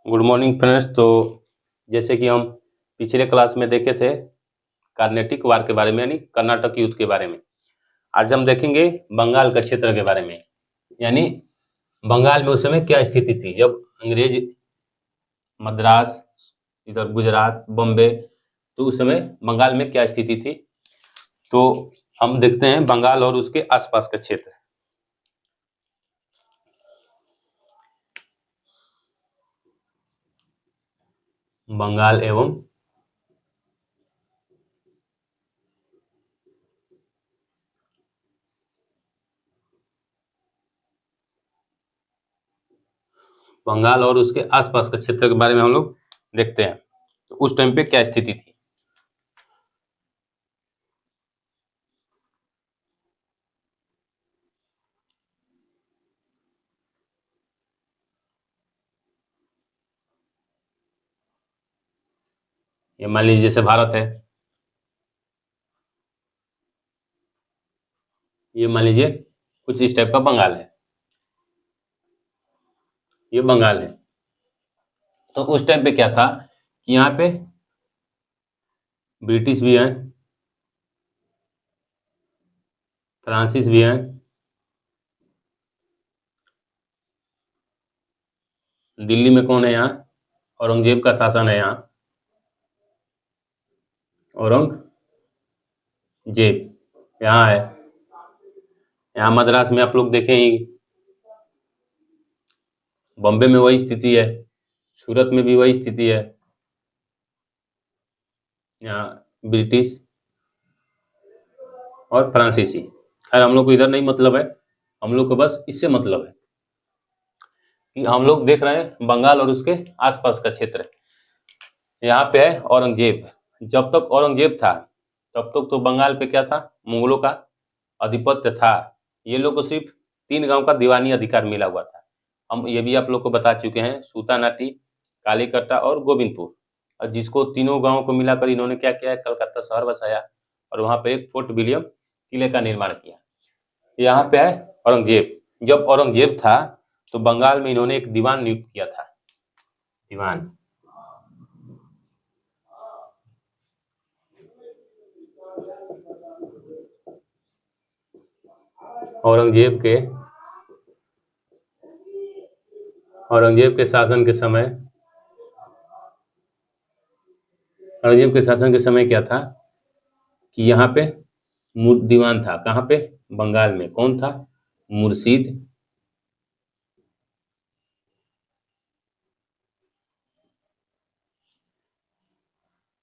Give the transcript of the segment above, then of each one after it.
Good morning friends. तो जैसे कि हम पिछले क्लास में देखे थे कार्नेटिक वार के बारे में, यानी कर्नाटक युद्ध के बारे में। आज हम देखेंगे बंगाल का क्षेत्र के बारे में, यानी बंगाल में उस समय क्या स्थिति थी जब अंग्रेज मद्रास, इधर गुजरात, बॉम्बे, तो उस समय बंगाल में क्या स्थिति थी। तो हम देखते हैं बंगाल और उसके आसपास का क्षेत्र। बंगाल एवं बंगाल और उसके आसपास के क्षेत्र के बारे में हम लोग देखते हैं। तो उस टाइम पे क्या स्थिति थी। ये मान लीजिए जैसे भारत है, ये मान लीजिए कुछ इस टाइप का बंगाल है, ये बंगाल है। तो उस टाइम पे क्या था कि यहाँ पे ब्रिटिश भी हैं, फ्रांसीस भी हैं, दिल्ली में कौन है यहाँ, औरंगजेब का शासन है यहाँ, औरंगजेब यहाँ है। यहाँ मद्रास में आप लोग देखें ही, बॉम्बे में वही स्थिति है, सूरत में भी वही स्थिति है। यहाँ ब्रिटिश और फ्रांसीसी। खैर हम लोग को इधर नहीं मतलब है, हम लोग को बस इससे मतलब है कि हम लोग देख रहे हैं बंगाल और उसके आसपास का क्षेत्र। यहाँ पे है औरंगजेब। जब तक औरंगजेब था तब तक तो बंगाल पे क्या था, मुगलों का आधिपत्य था। ये लोग को सिर्फ 3 गांव का दीवानी अधिकार मिला हुआ था। हम ये भी आप लोग को बता चुके हैं, सूतानाटी, कालीकट्टा और गोविंदपुर। और जिसको तीनों गांवों को मिलाकर इन्होंने क्या किया, कलकत्ता शहर बसाया और वहां पे एक फोर्ट विलियम किले का निर्माण किया। यहाँ पे है औरंगजेब। जब औरंगजेब था तो बंगाल में इन्होंने एक दीवान नियुक्त किया था, दीवान। औरंगजेब के शासन के समय, औरंगजेब के शासन के समय क्या था कि यहाँ पे दीवान था। कहाँ पे, बंगाल में। कौन था, मुर्शीद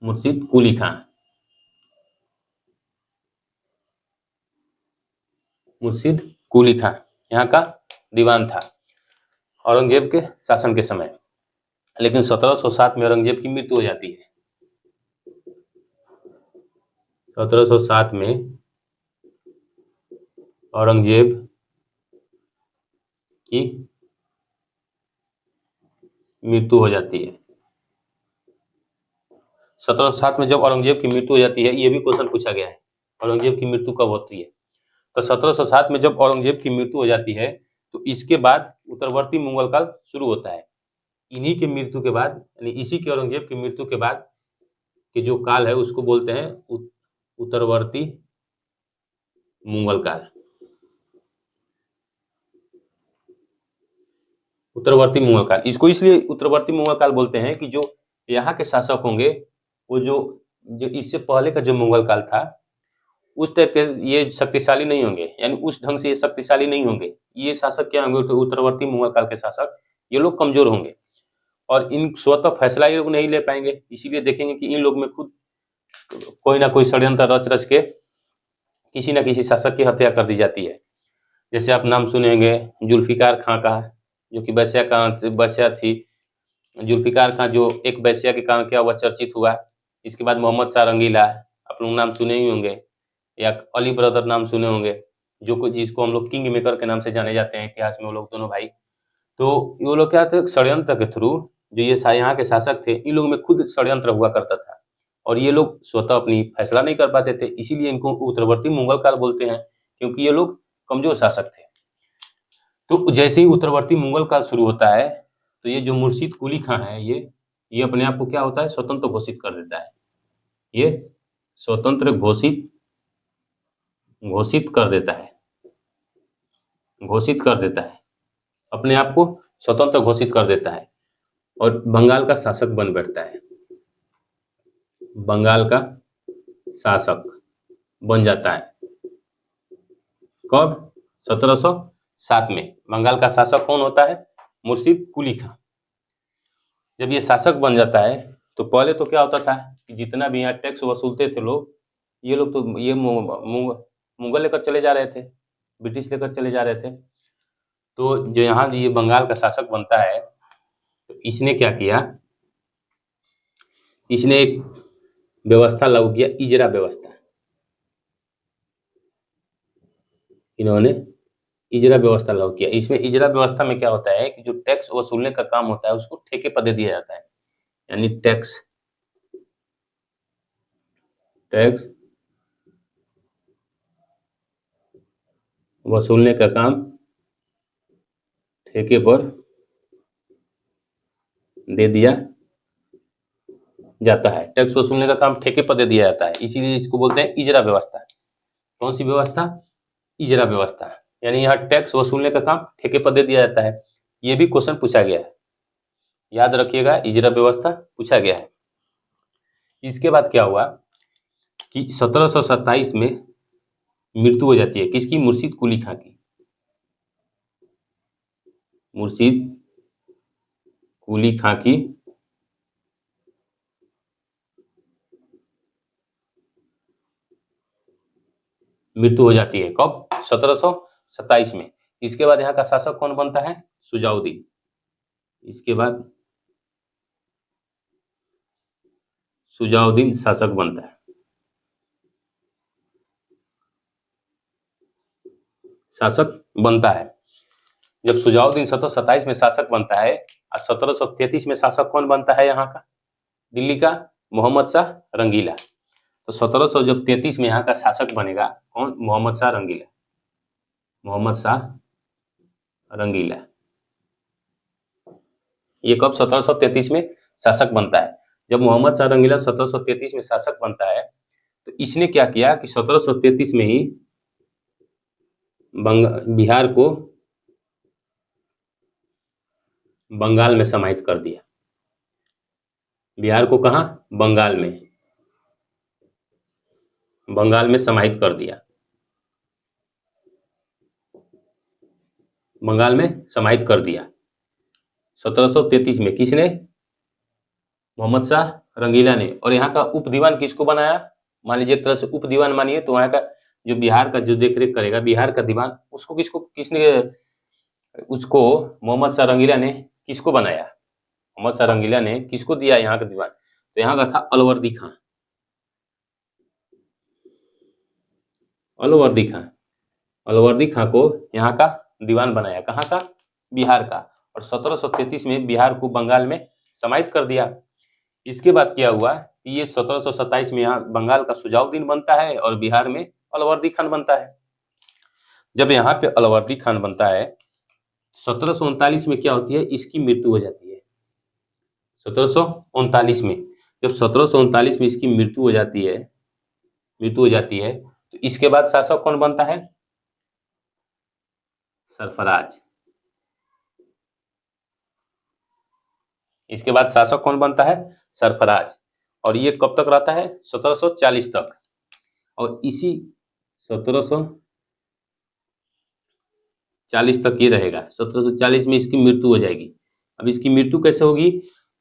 मुर्शीद कुली खां। मुर्शीद कुली खां यहाँ का दीवान था औरंगजेब के शासन के समय। लेकिन 1707 में औरंगजेब की मृत्यु हो जाती है। 1707 में औरंगजेब की मृत्यु हो जाती है। 1707 में जब औरंगजेब की मृत्यु हो जाती है, ये भी क्वेश्चन पूछा गया है, औरंगजेब की मृत्यु कब होती है। तो 1707 में जब औरंगजेब की मृत्यु हो जाती है तो इसके बाद उत्तरवर्ती मुगल काल शुरू होता है। इन्हीं की मृत्यु के बाद, यानी इसी के औरंगजेब की मृत्यु के बाद के जो काल है उसको बोलते हैं उत्तरवर्ती मुगल काल। उत्तरवर्ती मुगल काल, इसको इसलिए उत्तरवर्ती मुगल काल बोलते हैं कि जो यहाँ के शासक होंगे वो जो इससे पहले का जो मुगल काल था उस टाइप के ये शक्तिशाली नहीं होंगे, यानी उस ढंग से ये शक्तिशाली नहीं होंगे। ये शासक क्या होंगे, तो उत्तरवर्ती मुगल काल के शासक, ये लोग कमजोर होंगे और इन स्वतः फैसला ये लोग नहीं ले पाएंगे। इसीलिए देखेंगे कि इन लोग में खुद कोई ना कोई षड्यंत्र रच रच के किसी न किसी शासक की हत्या कर दी जाती है। जैसे आप नाम सुनेंगे जुल्फिकार खां का, जो कि वैश्या थी। जुल्फिकार खां जो एक वैश्या के कारण क्या हुआ, चर्चित हुआ। इसके बाद मोहम्मद शाह रंगीला, आप लोग नाम सुने ही होंगे, या अली ब्रदर नाम सुने होंगे, जिसको हम लोग किंग मेकर के नाम से जाने जाते हैं इतिहास में, वो लोग दोनों भाई। तो ये लोग क्या थे, षड्यंत्र के थ्रू, जो ये यहाँ के शासक थे, इन लोगों में खुद षड्यंत्र हुआ करता था और ये लोग स्वतः अपनी फैसला नहीं कर पाते थे। इसीलिए इनको उत्तरवर्ती मुगल काल बोलते हैं, क्योंकि ये लोग कमजोर शासक थे। तो जैसे ही उत्तरवर्ती मुगल काल शुरू होता है तो ये जो मुर्शिद कुली खां है, ये अपने आप को क्या होता है, स्वतंत्र घोषित कर देता है। ये स्वतंत्र घोषित घोषित कर देता है, घोषित कर देता है, अपने आप को स्वतंत्र घोषित कर देता है और बंगाल का शासक बन बैठता है। बंगाल का शासक बन जाता है। कब? 1707 में। बंगाल का शासक कौन होता है? मुर्शिद कुली खां। जब ये शासक बन जाता है तो पहले तो क्या होता था कि जितना भी यहाँ टैक्स वसूलते थे लोग, ये लोग तो ये मुगल लेकर चले जा रहे थे, ब्रिटिश लेकर चले जा रहे थे। तो जो यहाँ ये बंगाल का शासक बनता है, तो इसने क्या किया, इसने एक व्यवस्था लागू किया, इजरा व्यवस्था। इन्होंने इजरा व्यवस्था लागू किया। इसमें इजरा व्यवस्था में क्या होता है कि जो टैक्स वसूलने का काम होता है उसको ठेके पर दे दिया जाता है। यानी टैक्स वसूलने का काम ठेके पर दे दिया जाता है। टैक्स वसूलने का काम ठेके पर दे दिया जाता है, इसीलिए इसको बोलते हैं इजरा व्यवस्था। कौन सी व्यवस्था? इजरा व्यवस्था। यानी यहाँ टैक्स वसूलने का काम ठेके पर दे दिया जाता है। ये भी क्वेश्चन पूछा गया है, याद रखिएगा, इजरा व्यवस्था पूछा गया है। इसके बाद क्या हुआ कि 1727 में मृत्यु हो जाती है। किसकी? मुर्शिद कुली खां की। मुर्शिद कुली खां की मृत्यु हो जाती है। कब? 1727 में। इसके बाद यहाँ का शासक कौन बनता है? सुजाउद्दीन। इसके बाद सुजाउद्दीन शासक बनता है। शासक बनता है। जब सुजाउद्दीन 1727 में शासक बनता है और 1733 में शासक कौन बनता है यहाँ का? दिल्ली का? मोहम्मद शाह रंगीला। तो 1733 में यहाँ का शासक बनेगा कौन? मोहम्मद शाह रंगीला। मोहम्मद शाह रंगीला। ये कब? 1733 में शासक बनता है। जब मोहम्मद शाह रंगीला 1733 में शासक बनता है तो इसने क्या किया कि 1733 में ही बिहार को बंगाल में समाहित कर दिया। बिहार को कहाँ? बंगाल में, बंगाल में समाहित कर दिया। बंगाल में समाहित कर दिया 1733 में। किसने? मोहम्मद शाह रंगीला ने। और यहाँ का उप दीवान किसको बनाया? मान लीजिए एक तरह से उप दीवान मानिए, तो वहाँ का जो बिहार का जो देखरेख करेगा, बिहार का दीवान, उसको किसने? उसको मोहम्मद शाह रंगीला ने किसको बनाया? मोहम्मद शाह रंगीला ने किसको दिया यहाँ का दीवान? तो यहाँ का था अलवर्दी खां। अलवर्दी खां। अलवर्दी खां को यहाँ का दीवान बनाया। कहाँ का? बिहार का। और 1733 में बिहार को बंगाल में समाहित कर दिया। इसके बाद क्या हुआ कि ये 1727 में यहाँ बंगाल का सुजाउद्दीन बनता है और बिहार में अलवर्दी खान बनता है। जब यहाँ पे अलवर्दी खान बनता है, 1739 में क्या होती है? इसकी मृत्यु हो जाती है। 1739 में, जब 1739 में इसकी मृत्यु हो जाती है, तो इसके बाद शासक कौन बनता है? सरफराज। इसके बाद शासक कौन बनता है? सरफराज। और ये कब तक रहता है? 1740 तक। और इसी 1740 तक ये रहेगा। 1740 में इसकी मृत्यु हो जाएगी। अब इसकी मृत्यु कैसे होगी?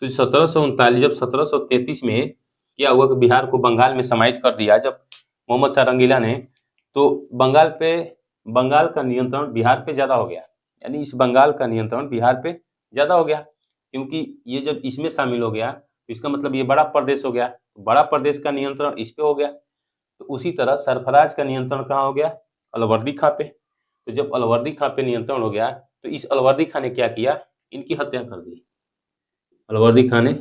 तो 1739, जब 1733 में क्या हुआ कि बिहार को बंगाल में समाहित कर दिया जब मोहम्मद शाह रंगीला ने, तो बंगाल का नियंत्रण बिहार पे ज्यादा हो गया। यानी इस बंगाल का नियंत्रण बिहार पे ज्यादा हो गया, क्योंकि ये जब इसमें शामिल हो गया तो इसका मतलब ये बड़ा प्रदेश हो गया। बड़ा प्रदेश का नियंत्रण इस पे हो गया। तो उसी तरह सरफराज का नियंत्रण कहाँ हो गया? अलवर्दी खां पे। तो जब अलवर्दी खां पे नियंत्रण हो गया तो इस अलवर्दी खां ने क्या किया? इनकी हत्या कर दी। अलवर्दी खां ने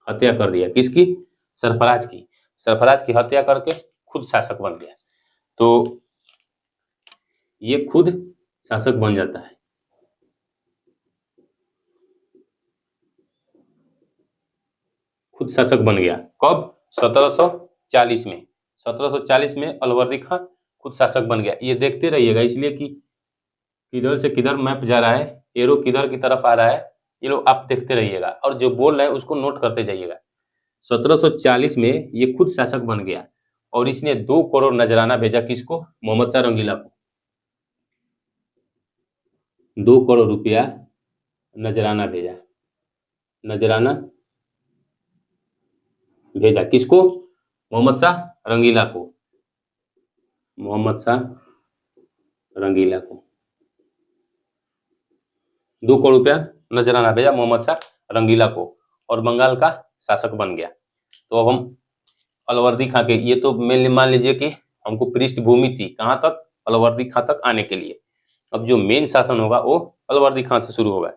हत्या कर दिया। किसकी? सरफराज की। सरफराज की हत्या करके खुद शासक बन गया। तो ये खुद शासक बन जाता है। खुद शासक बन गया। कब? 1740 में। 1740 में अलवर्दी खां खुद शासक बन गया। ये देखते रहिएगा, इसलिए कि किधर से किधर मैप जा रहा है, एरो किधर की तरफ आ रहा है, ये लोग आप देखते रहिएगा और जो बोल रहे हैं उसको नोट करते जाइएगा। 1740 में ये खुद शासक बन गया और इसने 2 करोड़ नजराना भेजा। किसको? मोहम्मद शाह रंगीला को। 2 करोड़ रुपया नजराना भेजा। नजराना भेजा किसको? मोहम्मद शाह रंगीला को। मोहम्मद शाह रंगीला को 2 करोड़ रुपया नजराना भेजा मोहम्मद शाह रंगीला को और बंगाल का शासक बन गया। तो अब हम अलवर्दी खां के, ये तो मान लीजिए कि हमको पृष्ठभूमि थी कहाँ तक? अलवर्दी खां तक आने के लिए। अब जो मेन शासन होगा वो अलवर्दी खां से शुरू होगा।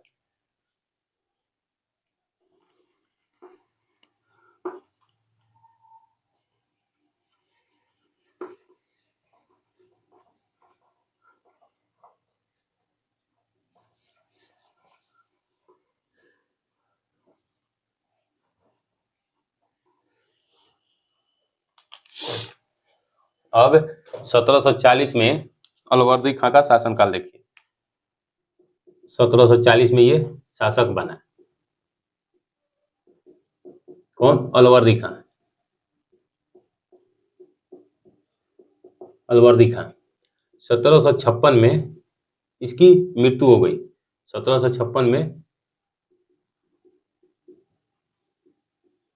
अब 1740 में अलवर्दी खां का शासनकाल देखिए। 1740 में ये शासक बना। कौन? अलवर्दी खां। अलवर्दी खां 1756 में इसकी मृत्यु हो गई। 1756 में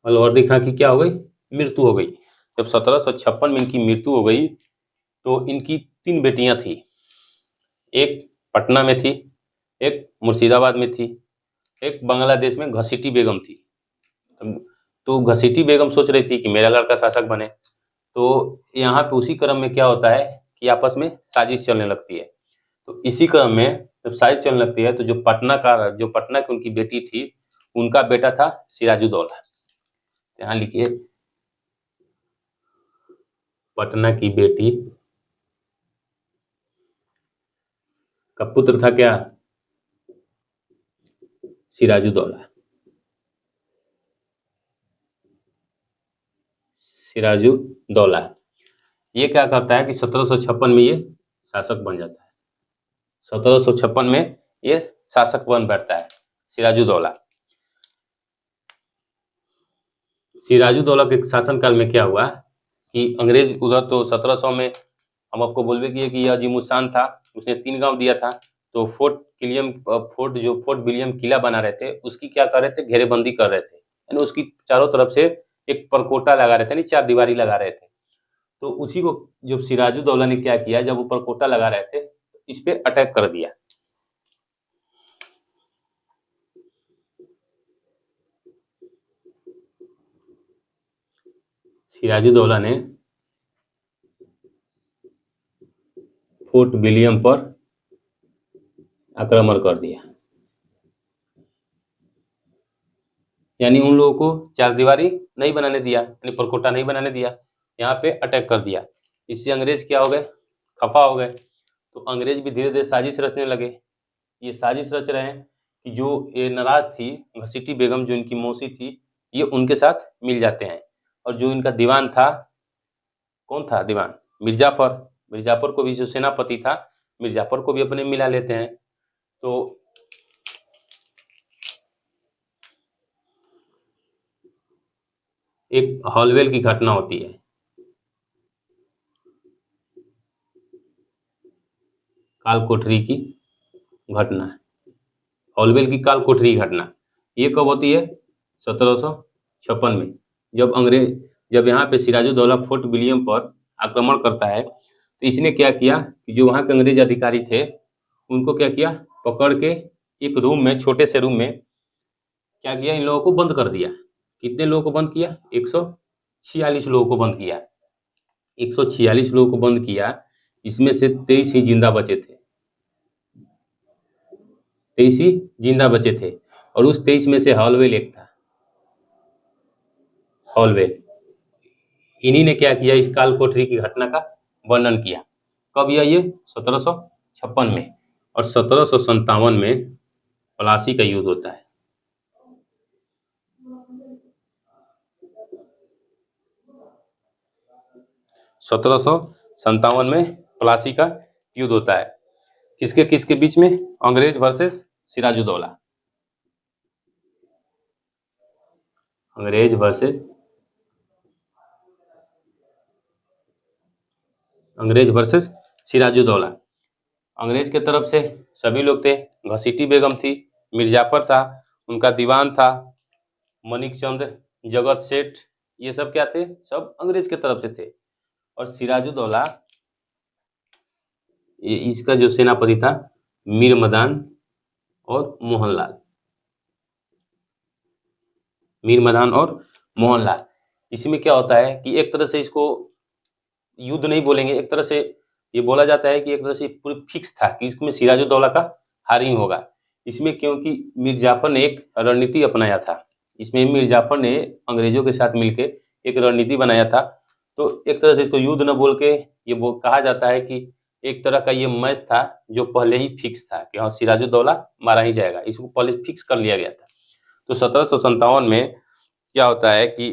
अलवर्दी खां की क्या हो गई? मृत्यु हो गई। जब 1756 में इनकी मृत्यु हो गई तो इनकी 3 बेटियां थी। एक पटना में थी, एक मुर्शिदाबाद में थी, एक बांग्लादेश में घसीटी बेगम थी। तो घसीटी बेगम सोच रही थी कि मेरा लड़का शासक बने। तो यहाँ पे उसी क्रम में क्या होता है कि आपस में साजिश चलने लगती है। तो इसी क्रम में जब साजिश चलने लगती है तो जो पटना की उनकी बेटी थी, उनका बेटा था सिराजुद्दौला। यहाँ लिखिए, पटना की बेटी का पुत्र था क्या? सिराजुद्दौला। सिराजुद्दौला ये क्या करता है कि 1756 में ये शासक बन जाता है। 1756 में ये शासक बन बैठता है सिराजुद्दौला। सिराजुद्दौला के शासनकाल में क्या हुआ कि अंग्रेज उधर तो 1700 में हम आपको बोलबे किए कि यह अजीमुद्दीन था, उसने 3 गांव दिया था। तो फोर्ट विलियम किला बना रहे थे, उसकी क्या कर रहे थे? घेरेबंदी कर रहे थे, यानी उसकी चारों तरफ से एक परकोटा लगा रहे थे, नहीं 4 दीवारी लगा रहे थे। तो उसी को जो सिराजुद्दौला ने क्या किया, जब वो परकोटा लगा रहे थे इस पे अटैक कर दिया। सिराजुद्दौला ने फोर्ट विलियम पर आक्रमण कर दिया, यानी उन लोगों को 4 दीवारी नहीं बनाने दिया, यानी परकोटा नहीं बनाने दिया, यहाँ पे अटैक कर दिया। इससे अंग्रेज क्या हो गए? खफा हो गए। तो अंग्रेज भी धीरे धीरे साजिश रचने लगे। ये साजिश रच रहे हैं कि जो ये नाराज थी घसीटी बेगम, जो इनकी मौसी थी, ये उनके साथ मिल जाते हैं। और जो इनका दीवान था, कौन था दीवान? मिर्जाफर। मिर्जाफर को भी, जो सेनापति था, मिर्जाफर को भी अपने मिला लेते हैं। तो एक हॉलवेल की घटना होती है। काल कोठरी की घटना, हॉलवेल की काल कोठरी घटना, ये कब होती है? 1756 में, जब यहाँ पे सिराजुद्दौला फोर्ट विलियम पर आक्रमण करता है। तो इसने क्या किया कि जो वहाँ के अंग्रेज अधिकारी थे उनको क्या किया, पकड़ के एक रूम में, छोटे से रूम में क्या किया, इन लोगों को बंद कर दिया। कितने लोगों को बंद किया? 146 लोगों को बंद किया। 146 लोगों को बंद किया, इसमें से 23 ही जिंदा बचे थे। 23 ही जिंदा बचे थे और उस 23 में से हॉलवेल एक था। हॉलवेल, इन्हीं ने क्या किया, इस काल कोठरी की घटना का वर्णन किया। कब ये 1756 में। और 1757 में प्लासी का युद्ध होता है। 1757 में प्लासी का युद्ध होता है। किसके किसके बीच में? अंग्रेज वर्सेस सिराजुद्दौला। अंग्रेज वर्सेस सिराजुद्दौला। अंग्रेज के तरफ से सभी लोग थे। घसीटी बेगम थी, मिर्जाफर था, उनका दीवान था, मनिक चंद, जगत सेठ, ये सब क्या थे? सब अंग्रेज के तरफ से थे। और सिराजुद्दौला, ये इसका जो सेनापति था मीर मदान और मोहनलाल। मीर मदान और मोहनलाल। इसमें क्या होता है कि एक तरह से इसको युद्ध नहीं बोलेंगे, एक तरह से ये बोला जाता है कि एक तरह से पूरी फिक्स था कि इसमें सिराजुद्दौला का हार ही होगा। इसमें क्योंकि मीर जाफर ने एक रणनीति अपनाया था। इसमें मीर जाफर ने अंग्रेजों के साथ मिलकर एक रणनीति बनाया था। तो एक तरह से इसको युद्ध न बोल के ये कहा जाता है कि एक तरह का ये मैच था जो पहले ही फिक्स था कि हाँ सिराजुद्दौला मारा ही जाएगा, इसको पहले फिक्स कर लिया गया था। तो 1757 में क्या होता है कि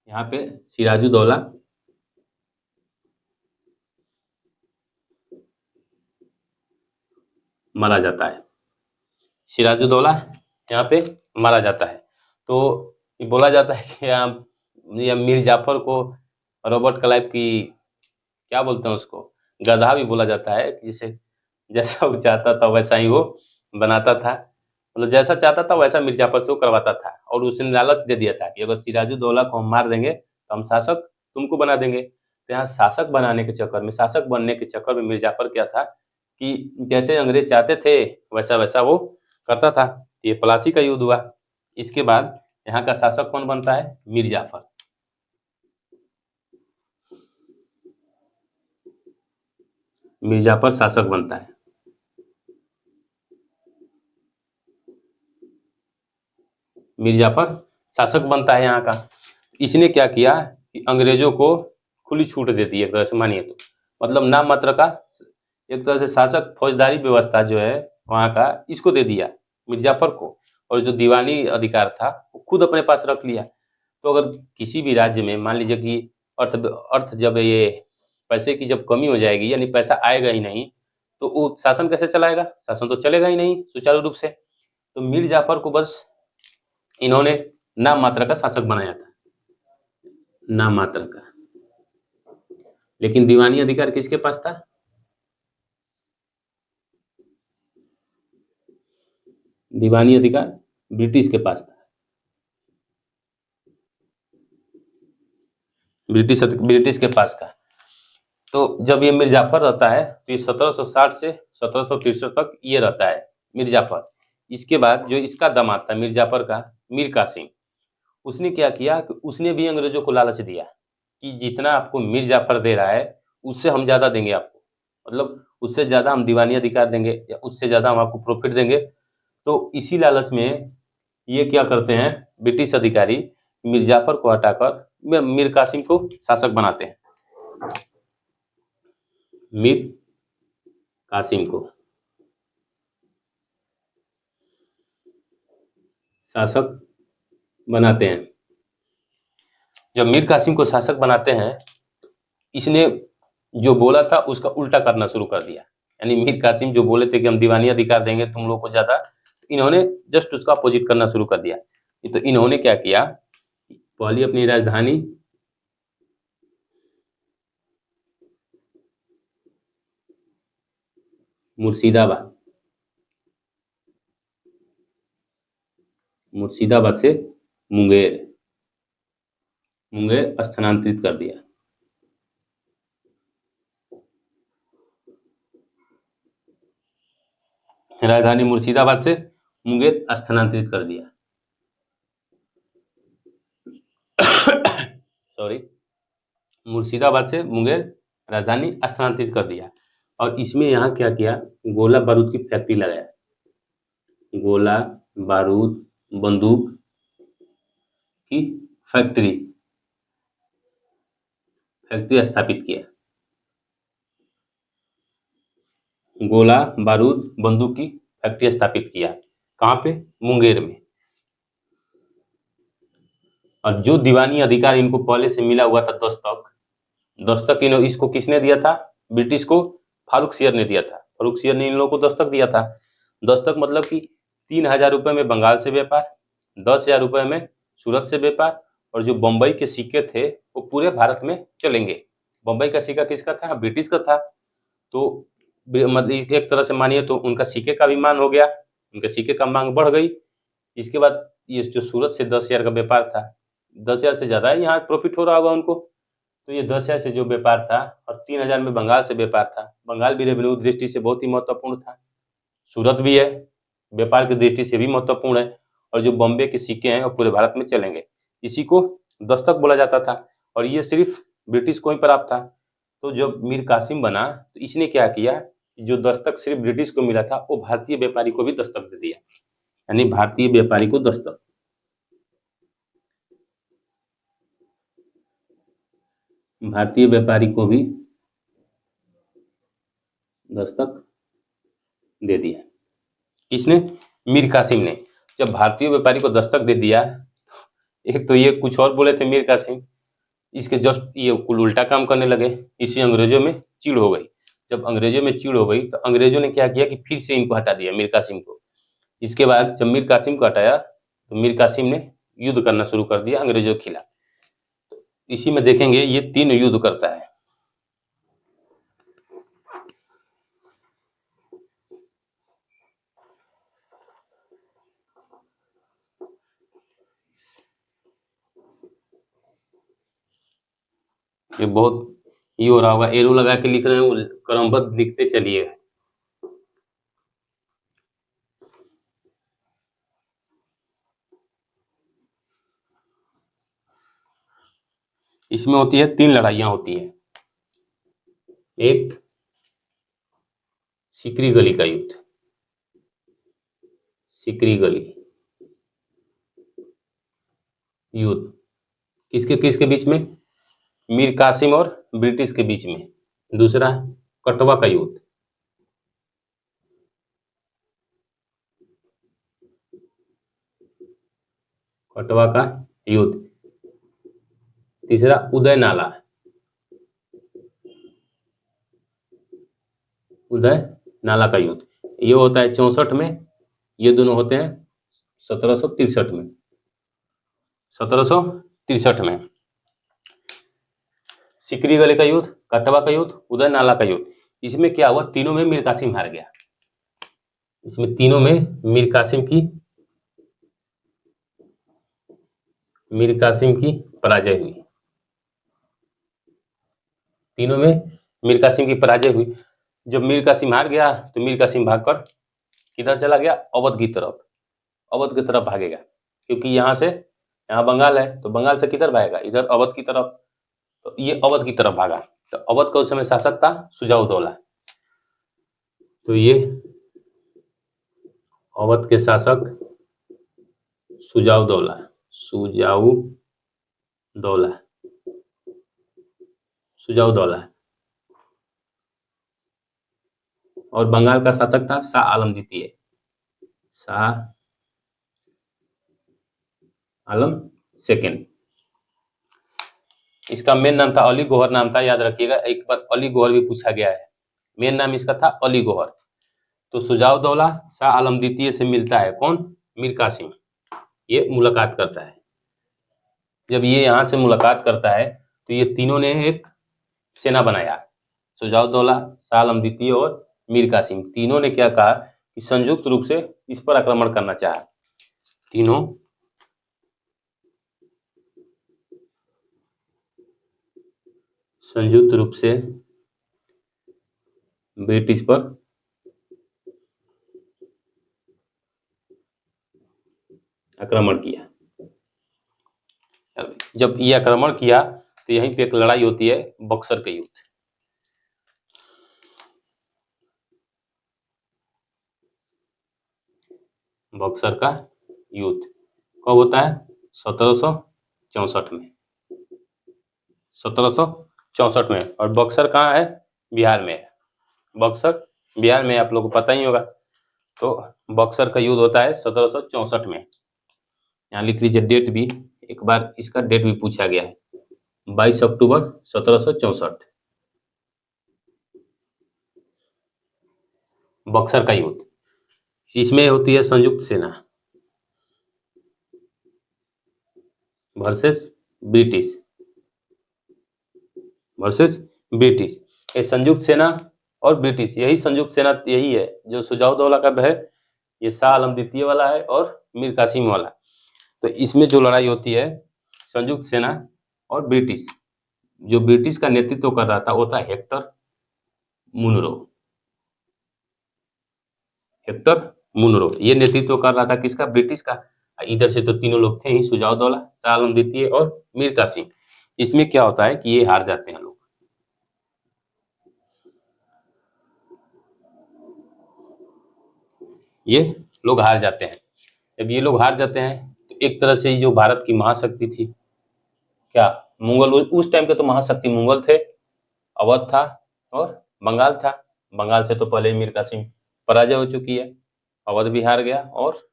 यहाँ पे सिराजुद्दौला मारा जाता है। सिराजुद्दौला यहाँ पे मारा जाता है। तो ये बोला जाता है कि या मीर जाफर को रॉबर्ट क्लाइव की क्या बोलते हैं उसको, गधा भी बोला जाता है, जिसे जैसा वो चाहता था वैसा ही वो बनाता था। मतलब जैसा चाहता था वैसा मीर जाफर से वो करवाता था। और उसने लालच दे दिया था कि अगर सिराजुद्दौला को हम मार देंगे तो हम शासक तुमको बना देंगे। तो यहाँ शासक बनाने के चक्कर में, शासक बनने के चक्कर में मीर जाफर क्या था कि जैसे अंग्रेज चाहते थे वैसा वैसा वो करता था। ये प्लासी का युद्ध हुआ। इसके बाद यहाँ का शासक कौन बनता है? मीर जाफर। मीर जाफर शासक बनता है। मीर जाफर शासक बनता है यहाँ का। इसने क्या किया कि अंग्रेजों को खुली छूट दे दी एक तरह से, मानिए तो मतलब नाम मात्र का एक तरह से शासक फौजदारी व्यवस्था जो है वहाँ का इसको दे दिया मीर जाफर को। और जो दीवानी अधिकार था वो खुद अपने पास रख लिया। तो अगर किसी भी राज्य में मान लीजिए कि अर्थ जब ये पैसे की जब कमी हो जाएगी, यानी पैसा आएगा ही नहीं, तो वो शासन कैसे चलाएगा? शासन तो चलेगा ही नहीं सुचारू रूप से। तो मीर जाफर को बस इन्होंने नाम मात्र का शासक बनाया था, नाम मात्र का। लेकिन दीवानी अधिकार किसके पास था? दीवानी अधिकार ब्रिटिश के पास था। ब्रिटिश के पास का। तो जब ये मीर जाफर रहता है तो ये 1760 से 1763 तक ये रहता है मीर जाफर। इसके बाद जो इसका दामाद था मीर जाफर का, मीर कासिम, उसने क्या किया कि उसने भी अंग्रेजों को लालच दिया कि जितना आपको मीर जाफर दे रहा है उससे हम ज़्यादा देंगे आपको, मतलब उससे ज़्यादा हम दीवानी अधिकार देंगे या उससे ज़्यादा हम आपको प्रॉफिट देंगे। तो इसी लालच में ये क्या करते हैं ब्रिटिश अधिकारी, मीर जाफर को हटाकर मीर कासिम को शासक बनाते हैं। मीर कासिम को शासक बनाते हैं। जब मीर कासिम को शासक बनाते हैं, इसने जो बोला था उसका उल्टा करना शुरू कर दिया। यानी मीर कासिम जो बोले थे कि हम दीवानी अधिकार देंगे तुम लोग को ज्यादा, तो इन्होंने जस्ट उसका अपोजिट करना शुरू कर दिया। तो इन्होंने क्या किया, पहली अपनी राजधानी मुर्शिदाबाद, मुर्शिदाबाद से मुंगेर स्थानांतरित कर दिया। राजधानी मुर्शिदाबाद से मुंगेर स्थानांतरित कर दिया। सॉरी, मुर्शिदाबाद से मुंगेर राजधानी स्थानांतरित कर दिया। और इसमें यहाँ क्या किया, गोला बारूद की फैक्ट्री लगाया। गोला बारूद बंदूक की फैक्ट्री स्थापित किया। गोला बारूद बंदूक की फैक्ट्री स्थापित किया। कहाँ पे? मुंगेर में। और जो दीवानी अधिकार इनको पहले से मिला हुआ था दस्तक, दस्तक इसको किसने दिया था? ब्रिटिश को फारूक सियर ने दिया था। फारूक सियर ने इन लोगों को दस्तक दिया था। दस्तक मतलब कि 3,000 रुपये में बंगाल से व्यापार, 10,000 रुपये में सूरत से व्यापार, और जो बम्बई के सिक्के थे वो पूरे भारत में चलेंगे। बम्बई का सिक्का किसका था? ब्रिटिश का था। तो मतलब एक तरह से मानिए तो उनका सिक्के का भी मान हो गया, उनके सिक्के का मांग बढ़ गई। इसके बाद ये जो सूरत से 10,000 का व्यापार था, 10,000 से ज़्यादा यहाँ प्रॉफिट हो रहा होगा उनको, तो ये 10,000 से जो व्यापार था और 3,000 में बंगाल से व्यापार था। बंगाल भी रेवेन्यू दृष्टि से बहुत ही महत्वपूर्ण था, सूरत भी है, व्यापार की दृष्टि से भी महत्वपूर्ण है, और जो बॉम्बे के सिक्के हैं वो पूरे भारत में चलेंगे। इसी को दस्तक बोला जाता था, और ये सिर्फ ब्रिटिश को ही प्राप्त था। तो जब मीर कासिम बना तो इसने क्या किया, जो दस्तक सिर्फ ब्रिटिश को मिला था वो भारतीय व्यापारी को भी दस्तक दे दिया, यानी भारतीय व्यापारी को दस्तक, भारतीय व्यापारी को भी दस्तक दे दिया। किसने? मीर कासिम ने। जब भारतीय व्यापारी को दस्तक दे दिया, एक तो ये कुछ और बोले थे मीर कासिम, इसके जस्ट ये कुल उल्टा काम करने लगे। इसी अंग्रेजों में चिढ़ हो गई। जब अंग्रेजों में चिढ़ हो गई तो अंग्रेजों ने क्या किया कि फिर से इनको हटा दिया, मीर कासिम को। इसके बाद जब मीर कासिम को हटाया तो मीर कासिम ने युद्ध करना शुरू कर दिया अंग्रेजों के खिलाफ। तो इसी में देखेंगे ये 3 युद्ध करता है। ये बहुत ये हो रहा होगा, एरो लगा के लिख रहे हैं, वो क्रमबद्ध लिखते चलिए। इसमें होती है 3 लड़ाइयां होती है। एक सिकरी गली का युद्ध, सिकरी गली युद्ध किसके किसके बीच में? मीर कासिम और ब्रिटिश के बीच में। दूसरा कटवा का युद्ध, कटवा का युद्ध। तीसरा उदय नाला, उदय नाला का युद्ध। ये होता है 64 में, ये दोनों होते हैं 1763 में, 1763 में। सिकरी गली का युद्ध, कटवा का युद्ध, उदय नाला का युद्ध। इसमें क्या हुआ, तीनों में मीर कासिम हार गया। इसमें तीनों में मीर कासिम की पराजय हुई। तीनों में मीर कासिम की पराजय हुई। जब मीर कासिम हार गया तो मीर कासिम भागकर किधर चला गया? अवध की तरफ। अवध की तरफ भागेगा, क्योंकि यहाँ बंगाल है, तो बंगाल से किधर भागेगा? इधर अवध की तरफ। तो ये अवध की तरफ भागा। तो अवध का उस समय शासक था सुजाउद्दौला। तो ये अवध के शासक सुजाउद्दौला, सुजाउद्दौला। और बंगाल का शासक था शाह आलम द्वितीय, शाह आलम सेकेंड। इसका मेन नाम था अली गौहर नाम था, याद रखिएगा। एक बार अली गौहर भी पूछा गया है। मेन नाम इसका था अली गौहर। तो सुजाउद्दौला शाह आलम द्वितीय से मिलता है कौन? मीर कासिम। ये मुलाकात करता है। जब ये यहाँ से मुलाकात करता है तो ये तीनों ने एक सेना बनाया। सुजाउद्दौला, शाह आलम द्वितीय और मीर कासिम, तीनों ने क्या कहा कि संयुक्त रूप से इस पर आक्रमण करना चाहा। तीनों संयुक्त रूप से ब्रिटिश पर आक्रमण किया। जब ये आक्रमण किया तो यहीं पे एक लड़ाई होती है, बक्सर का युद्ध। बक्सर का युद्ध कब होता है? 1764 में, 1764 में। और बक्सर कहाँ है? बिहार में है। बक्सर बिहार में, आप लोगों को पता ही होगा। तो बक्सर का युद्ध होता है 1764 में। यहाँ लिख लीजिए डेट भी, एक बार इसका डेट भी पूछा गया है, 22 अक्टूबर 1764, बक्सर का युद्ध। इसमें होती है संयुक्त सेना वर्सेस ब्रिटिश, ये संयुक्त सेना और ब्रिटिश, यही संयुक्त सेना यही है जो सुजाउद्दौला का है, ये शाह आलम द्वितीय वाला है और मीर कासिम वाला। तो इसमें जो लड़ाई होती है संयुक्त सेना और ब्रिटिश, जो ब्रिटिश का नेतृत्व कर रहा था वो था हेक्टर मुनरो, ये नेतृत्व कर रहा था किसका, ब्रिटिश का। इधर से तो तीनों लोग थे ही, सुजाउद्दौला, शाह आलम द्वितीय और मीर कासिम। इसमें क्या होता है कि ये हार जाते हैं लोग, ये लोग हार जाते हैं। जब ये लोग हार जाते हैं तो एक तरह से जो भारत की महाशक्ति थी, क्या मुगल, उस टाइम के तो महाशक्ति मुगल थे, अवध था और बंगाल था। बंगाल से तो पहले मीर कासिम पराजय हो चुकी है, अवध भी हार गया और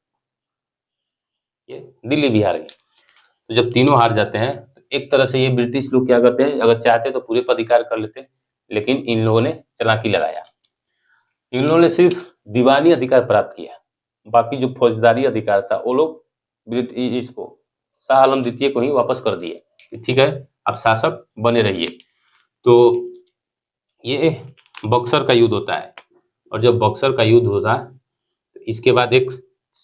ये दिल्ली भी हार गई। तो जब तीनों हार जाते हैं तो एक तरह से ये ब्रिटिश लोग क्या करते हैं, अगर चाहते तो पूरे पर अधिकार कर लेते, लेकिन इन लोगों ने चालाकी लगाया, इन लोगों ने सिर्फ दीवानी अधिकार प्राप्त किया, बाकी जो फौजदारी अधिकार था वो लोग इसको शाह आलम द्वितीय को ही वापस कर दिए, ठीक है आप शासक बने रहिए। तो ये बक्सर का युद्ध होता है, और जब बक्सर का युद्ध होता है तो इसके बाद एक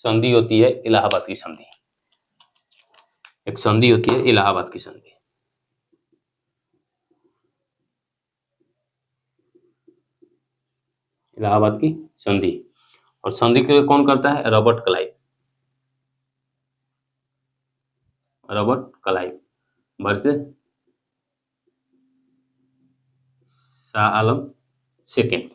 संधि होती है, इलाहाबाद की संधि, एक संधि होती है इलाहाबाद की संधि। इलाहाबाद की संधि, और संधि के लिए कौन करता है, Robert Clive versus Shah Alam second.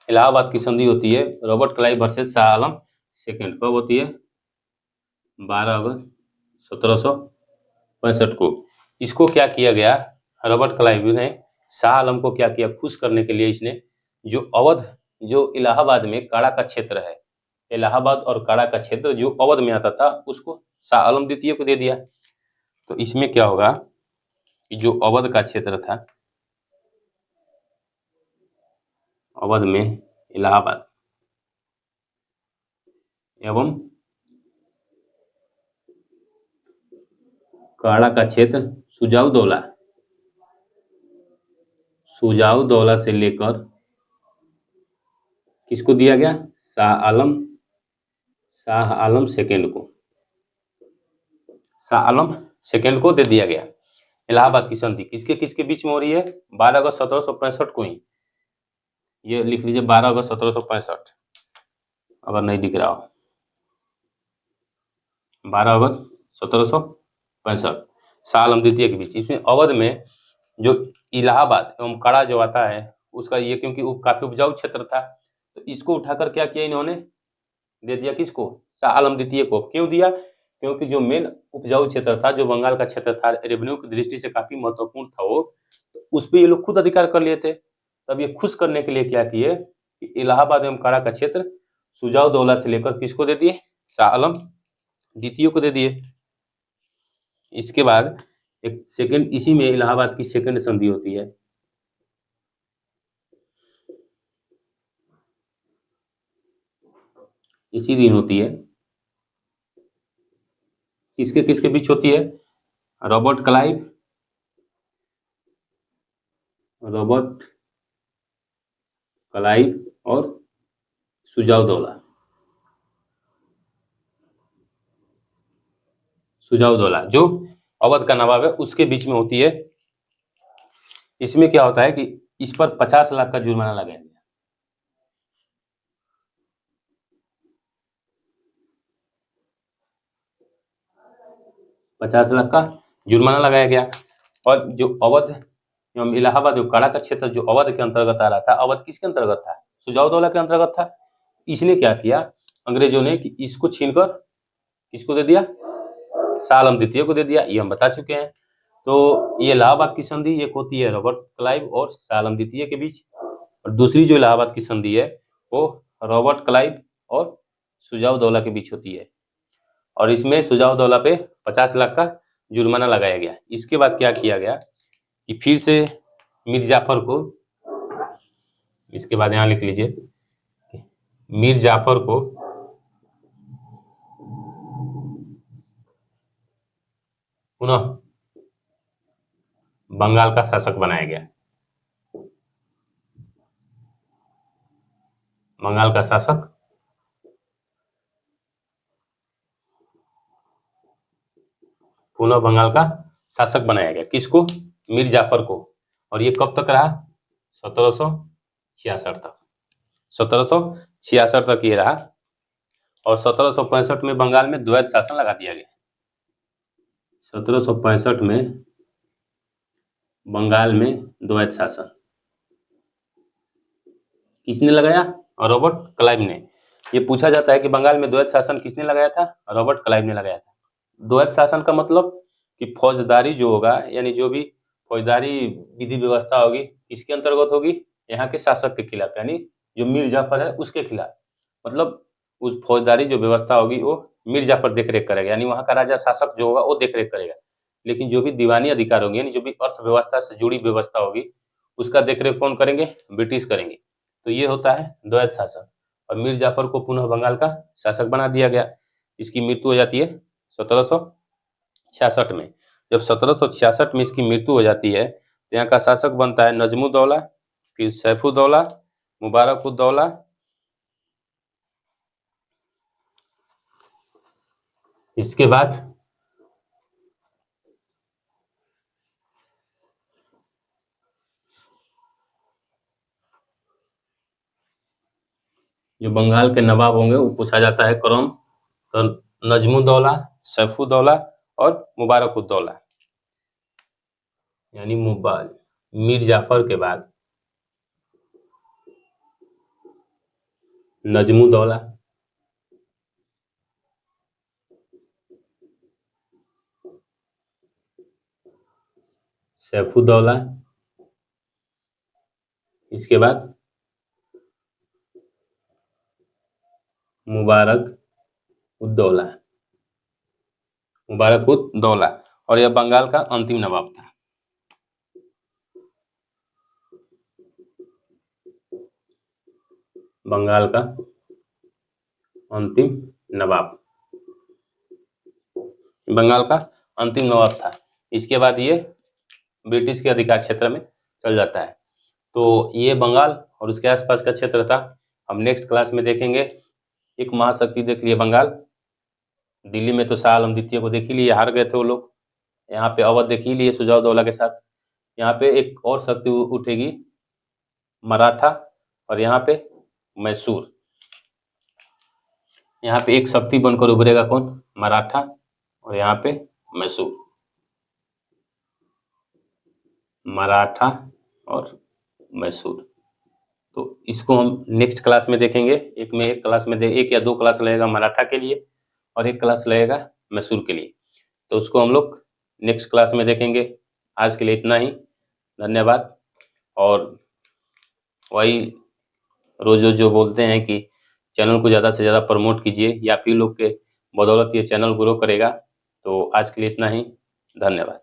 Allahabad की संधि होती है Robert Clive versus Shah Alam second, कब होती है, 12 अगस्त 1765 को। इसको क्या किया गया, रॉबर्ट क्लाइव ने शाह आलम को क्या किया, खुश करने के लिए इसने जो अवध, जो इलाहाबाद में काड़ा का क्षेत्र है, इलाहाबाद और काड़ा का क्षेत्र जो अवध में आता था उसको शाह आलम द्वितीय को दे दिया। तो इसमें क्या होगा कि जो अवध का क्षेत्र था, अवध में इलाहाबाद एवं काड़ा का क्षेत्र सुजाउद्दौला से लेकर किसको दिया गया, शाह आलम सेकेंड को दे दिया गया। इलाहाबाद की संधि किसके किसके बीच में हो रही है, 12 अगस्त 1765 को ही, ये लिख लीजिए 12 अगस्त 1765, अगर नहीं दिख रहा हो, 12 अगस्त 1765 शाह आलम द्वितीय के बीच। इसमें अवध में जो इलाहाबाद एवं काड़ा जो आता है उसका, ये क्योंकि काफी उपजाऊ क्षेत्र था तो इसको उठाकर क्या किया इन्होंने, दे दिया किसको, शाह आलम द्वितीय को। क्यों दिया, क्योंकि जो मेन उपजाऊ क्षेत्र था, जो बंगाल का क्षेत्र था, रेवेन्यू की दृष्टि से काफी महत्वपूर्ण था वो, तो उस पर ये लोग खुद अधिकार कर लिए थे। तब ये खुश करने के लिए क्या किए कि इलाहाबाद एवं काड़ा का क्षेत्र सुजाउद्दौला से लेकर किसको दे दिए, शाह आलम द्वितीय को दे दिए। इसके बाद एक सेकंड, इसी में इलाहाबाद की सेकंड संधि होती है, इसी दिन होती है, किसके किसके बीच होती है, रॉबर्ट क्लाइव और सुजाउद्दौला जो अवध का नवाब है उसके बीच में होती है। इसमें क्या होता है कि इस पर 50 लाख का जुर्माना लगाया गया, 50 लाख का जुर्माना लगाया गया। और जो अवध एवं इलाहाबाद जो काड़ा का क्षेत्र जो अवध के अंतर्गत आ रहा था, अवध किसके अंतर्गत था, सुजाउद्दौला के अंतर्गत था। इसने क्या किया अंग्रेजों ने कि इसको छीनकर किसको दे दिया, शाह आलम द्वितीय को दे दिया, ये हम बता चुके हैं। तो ये इलाहाबाद की संधि एक होती है रॉबर्ट क्लाइव और शाह आलम द्वितीय के बीच, और दूसरी जो इलाहाबाद की संधि है वो रॉबर्ट क्लाइव और सुजाउद्दौला के बीच होती है। और इसमें शुजा-उद-दौला पे 50 लाख का जुर्माना लगाया गया। इसके बाद क्या किया गया कि फिर से मीर जाफर को, इसके बाद यहाँ लिख लीजिए, मीर जाफर को पुनः बंगाल का शासक बनाया गया। बंगाल का शासक पुनः बंगाल का शासक बनाया गया। किसको? मीर जाफर को। और ये कब तक रहा? 1766 तक। 1766 तक ये रहा और 1765 में बंगाल में द्वैत शासन लगा दिया गया। 1765 में बंगाल में द्वैत शासन किसने लगाया? रॉबर्ट क्लाइव ने। ये पूछा जाता है कि बंगाल में द्वैत शासन किसने लगाया था? रॉबर्ट क्लाइव ने लगाया था। द्वैत शासन का मतलब कि फौजदारी जो होगा, यानी जो भी फौजदारी विधि व्यवस्था होगी किसके अंतर्गत होगी? यहाँ के शासक के खिलाफ, यानी जो मीर जाफर है उसके खिलाफ। मतलब उस फौजदारी जो व्यवस्था होगी वो मीर जाफर देखरेख करेगा, यानी वहाँ का राजा शासक जो होगा वो देखरेख करेगा। लेकिन जो भी दीवानी अधिकार होंगे, यानी जो भी अर्थव्यवस्था से जुड़ी व्यवस्था होगी उसका देखरेख कौन करेंगे? ब्रिटिश करेंगे। तो ये होता है द्वैत शासन। और मीर जाफर को पुनः बंगाल का शासक बना दिया गया। इसकी मृत्यु हो जाती है 1766 में। जब 1766 में इसकी मृत्यु हो जाती है तो यहाँ का शासक बनता है नजमुद्दौला, फिर सैफुद्दौला, मुबारकुद्दौला, इसके बाद जो बंगाल के नवाब होंगे वो पूछा जाता है क्रम, तो नजमुद्दौला, सैफुद्दौला और मुबारकुद्दौला, यानी मीर जाफर के बाद नजमुद्दौला, सैफुद्दौला, इसके बाद मुबारकुद्दौला, और यह बंगाल का अंतिम नवाब था। बंगाल का अंतिम नवाब, बंगाल का अंतिम नवाब था। इसके बाद ये ब्रिटिश के अधिकार क्षेत्र में चल जाता है। तो ये बंगाल और उसके आसपास का क्षेत्र था। हम नेक्स्ट क्लास में देखेंगे। एक महाशक्ति देख लिए बंगाल। दिल्ली में तो शाह आलम द्वितीय को देख ही लिए, हार गए थे वो लोग। यहाँ पे अवध देख ही लिए शुजा-उद-दौला के साथ। यहाँ पे एक और शक्ति उठेगी, मराठा, और यहाँ पे मैसूर। यहाँ पे एक शक्ति बनकर उभरेगा कौन? मराठा, और यहाँ पे मैसूर। मराठा और मैसूर। तो इसको हम नेक्स्ट क्लास में देखेंगे। एक क्लास में एक या दो क्लास लगेगा मराठा के लिए और एक क्लास लगेगा मैसूर के लिए। तो उसको हम लोग नेक्स्ट क्लास में देखेंगे। आज के लिए इतना ही, धन्यवाद। और वही रोज जो बोलते हैं कि चैनल को ज़्यादा से ज़्यादा प्रमोट कीजिए, या फिर लोग के बदौलत ये चैनल ग्रो करेगा। तो आज के लिए इतना ही, धन्यवाद।